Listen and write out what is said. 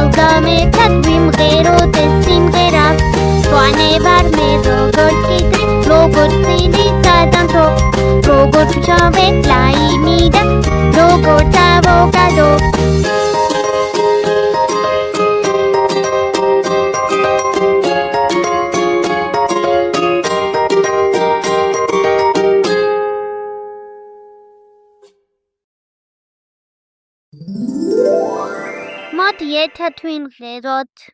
ზოგამეთად ვიმღეროთ ეს სიმღერა ვანებარ მე როგორც კიდე როგორც წილი სადამთო როგორც ჩავეთ ლაიმი და როგორც ავოკადო მოდი ერთად ვიმღეროთ